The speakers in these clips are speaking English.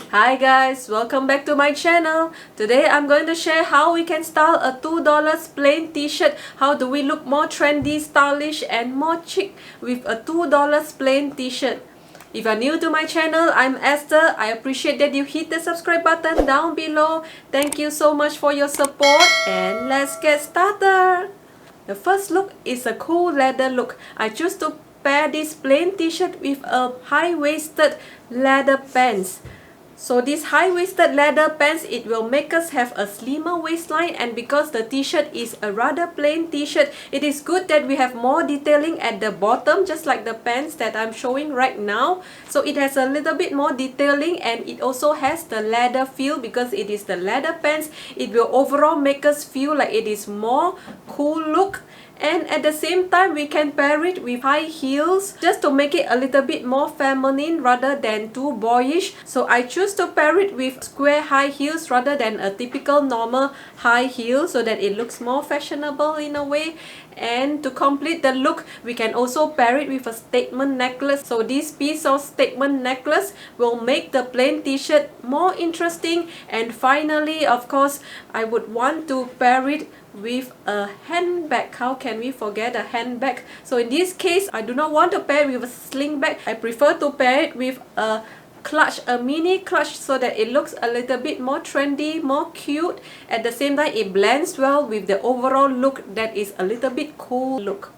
Hi guys, welcome back to my channel. Today I'm going to share how we can style a $2 plain t-shirt. How do we look more trendy, stylish and more chic with a $2 plain t-shirt. If you're new to my channel, I'm Esther. I appreciate that you hit the subscribe button down below. Thank you so much for your support and let's get started. The first look is a cool leather look. I choose to pair this plain t-shirt with a high-waisted leather pants. So this high-waisted leather pants, it will make us have a slimmer waistline, and because the t-shirt is a rather plain t-shirt, it is good that we have more detailing at the bottom, just like the pants that I'm showing right now. So it has a little bit more detailing and it also has the leather feel. Because it is the leather pants, it will overall make us feel like it is more cool look. And at the same time, we can pair it with high heels just to make it a little bit more feminine rather than too boyish. So I choose to pair it with square high heels rather than a typical normal high heel, so that it looks more fashionable in a way. And to complete the look, we can also pair it with a statement necklace. So this piece of statement necklace will make the plain t-shirt more interesting. And finally, of course, I would want to pair it with a handbag. How can we forget a handbag? So in this case, I do not want to pair it with a sling bag. I prefer to pair it with a clutch, a mini clutch, so that it looks a little bit more trendy, more cute. At the same time, it blends well with the overall look that is a little bit cool look.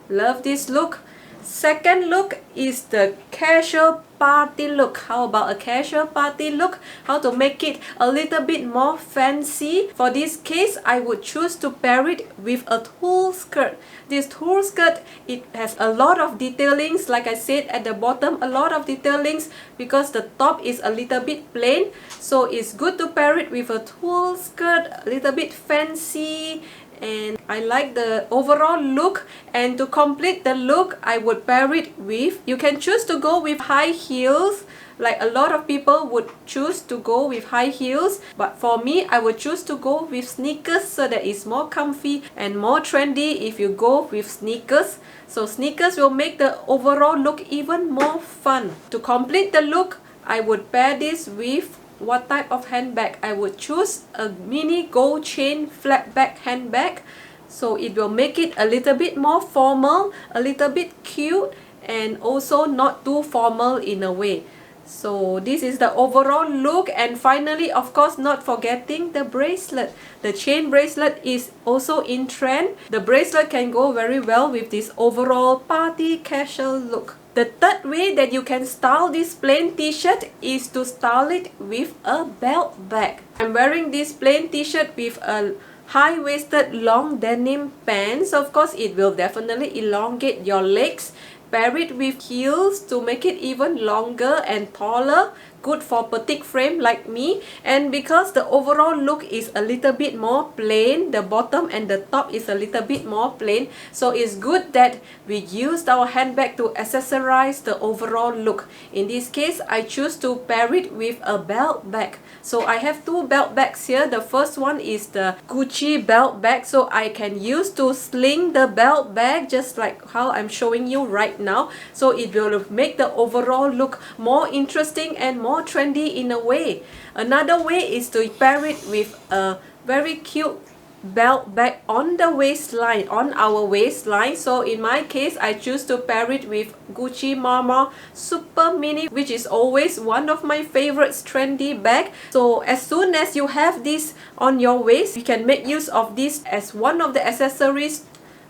Love this look. Second look is the casual party look. How about a casual party look? How to make it a little bit more fancy? For this case, I would choose to pair it with a tulle skirt. This tulle skirt, it has a lot of detailings. Like I said, at the bottom, a lot of detailings because the top is a little bit plain. So it's good to pair it with a tulle skirt, a little bit fancy. And I like the overall look. And to complete the look, I would pair it with, you can choose to go with high heels, like a lot of people would choose to go with high heels, but for me, I would choose to go with sneakers, so that it's more comfy and more trendy if you go with sneakers. So sneakers will make the overall look even more fun. To complete the look, I would pair this with what type of handbag. I would choose a mini gold chain flat back handbag, so it will make it a little bit more formal, a little bit cute, and also not too formal in a way. So this is the overall look. And finally, of course, not forgetting the bracelet. The chain bracelet is also in trend. The bracelet can go very well with this overall party casual look. The third way that you can style this plain t-shirt is to style it with a belt bag. I'm wearing this plain t-shirt with a high-waisted long denim pants. Of course, it will definitely elongate your legs. Pair it with heels to make it even longer and taller. Good for petite frame like me. And because the overall look is a little bit more plain, the bottom and the top is a little bit more plain, so it's good that we used our handbag to accessorize the overall look. In this case, I choose to pair it with a belt bag. So I have two belt bags here. The first one is the Gucci belt bag, so I can use to sling the belt bag just like how I'm showing you right now. So it will make the overall look more interesting and more trendy in a way. Another way is to pair it with a very cute belt bag on the waistline, on our waistline. So in my case, I choose to pair it with Gucci Marmor Super Mini, which is always one of my favorites trendy bag. So as soon as you have this on your waist, you can make use of this as one of the accessories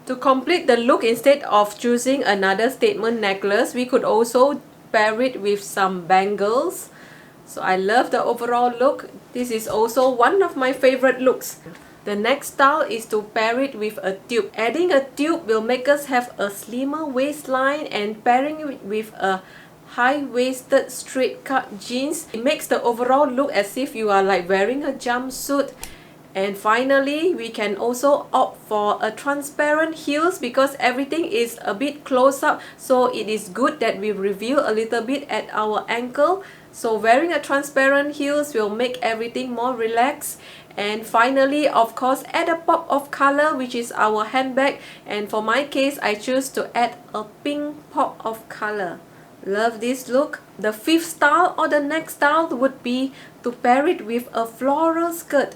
to complete the look. Instead of choosing another statement necklace, we could also pair it with some bangles. So I love the overall look. This is also one of my favorite looks. The next style is to pair it with a tube. Adding a tube will make us have a slimmer waistline, and pairing it with a high-waisted straight cut jeans, it makes the overall look as if you are like wearing a jumpsuit. And finally, we can also opt for a transparent heels because everything is a bit close up. So it is good that we reveal a little bit at our ankle. So wearing a transparent heels will make everything more relaxed. And finally, of course, add a pop of color, which is our handbag. And for my case, I choose to add a pink pop of color. Love this look. The fifth style or the next style would be to pair it with a floral skirt.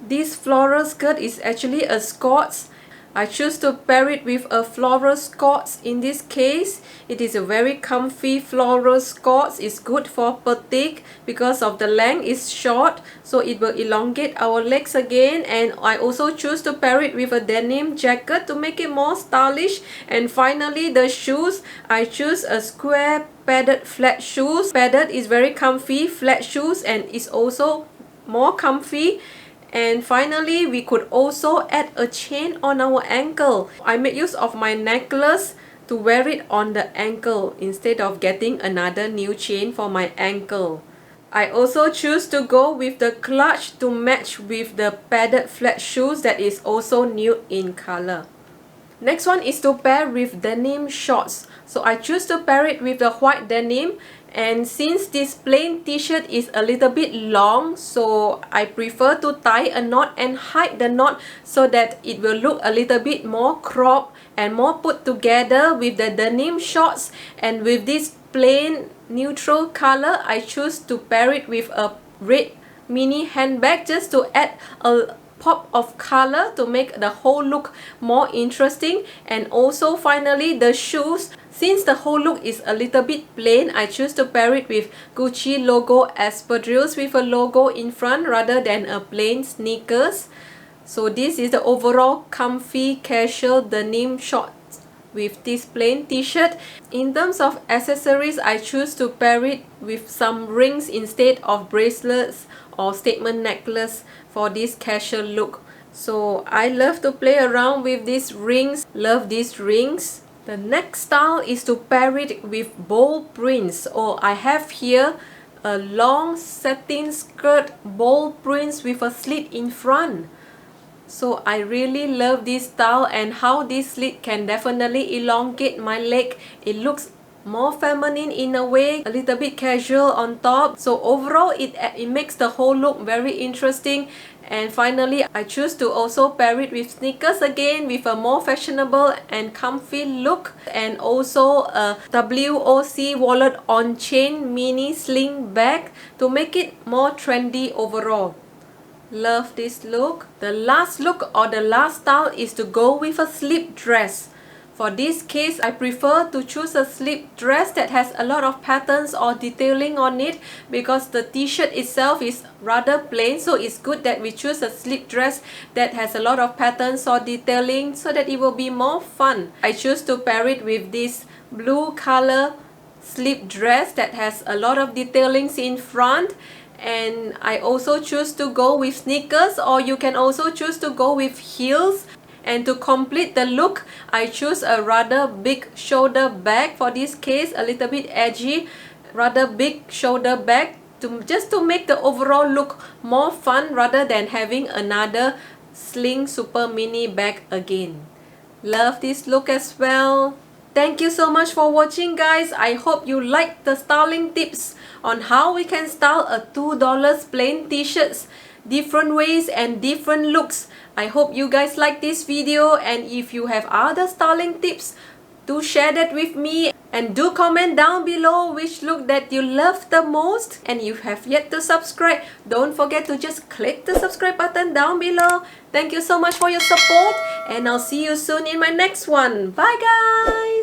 This floral skirt is actually a Scots. I choose to pair it with a floral Scots. In this case, it is a very comfy floral Scots. It's good for petite because of the length is short, so it will elongate our legs again. And I also choose to pair it with a denim jacket to make it more stylish. And finally, the shoes. I choose a square padded flat shoes. Padded is very comfy, flat shoes, and is also more comfy. And finally, we could also add a chain on our ankle. I make use of my necklace to wear it on the ankle instead of getting another new chain for my ankle. I also choose to go with the clutch to match with the padded flat shoes that is also nude in color. Next one is to pair with denim shorts. So I choose to pair it with the white denim. And since this plain t-shirt is a little bit long, so I prefer to tie a knot and hide the knot so that it will look a little bit more cropped and more put together with the denim shorts. And with this plain neutral color, I choose to pair it with a red mini handbag just to add a pop of color to make the whole look more interesting. And also finally, the shoes. Since the whole look is a little bit plain, I choose to pair it with Gucci logo espadrilles with a logo in front rather than a plain sneakers. So this is the overall comfy casual denim shorts with this plain t-shirt. In terms of accessories, I choose to pair it with some rings instead of bracelets or statement necklace for this casual look. So I love to play around with these rings. Love these rings. The next style is to pair it with bold prints. Oh, I have here a long satin skirt, bold prints with a slit in front. So I really love this style and how this slit can definitely elongate my leg. It looks more feminine in a way, a little bit casual on top. So overall, it makes the whole look very interesting. And finally, I choose to also pair it with sneakers again with a more fashionable and comfy look. And also a WOC wallet on chain mini sling bag to make it more trendy overall. Love this look. The last look or the last style is to go with a slip dress. For this case, I prefer to choose a slip dress that has a lot of patterns or detailing on it because the t-shirt itself is rather plain. So it's good that we choose a slip dress that has a lot of patterns or detailing so that it will be more fun. I choose to pair it with this blue color slip dress that has a lot of detailings in front. And I also choose to go with sneakers, or you can also choose to go with heels. And to complete the look, I choose a rather big shoulder bag. For this case, a little bit edgy, rather big shoulder bag just to make the overall look more fun rather than having another sling super mini bag again. Love this look as well. Thank you so much for watching, guys. I hope you liked the styling tips on how we can style a $2 plain t-shirts, different ways and different looks. I hope you guys like this video, and if you have other styling tips, do share that with me. And do comment down below which look that you love the most. And if you have yet to subscribe, don't forget to just click the subscribe button down below. Thank you so much for your support, and I'll see you soon in my next one. Bye guys!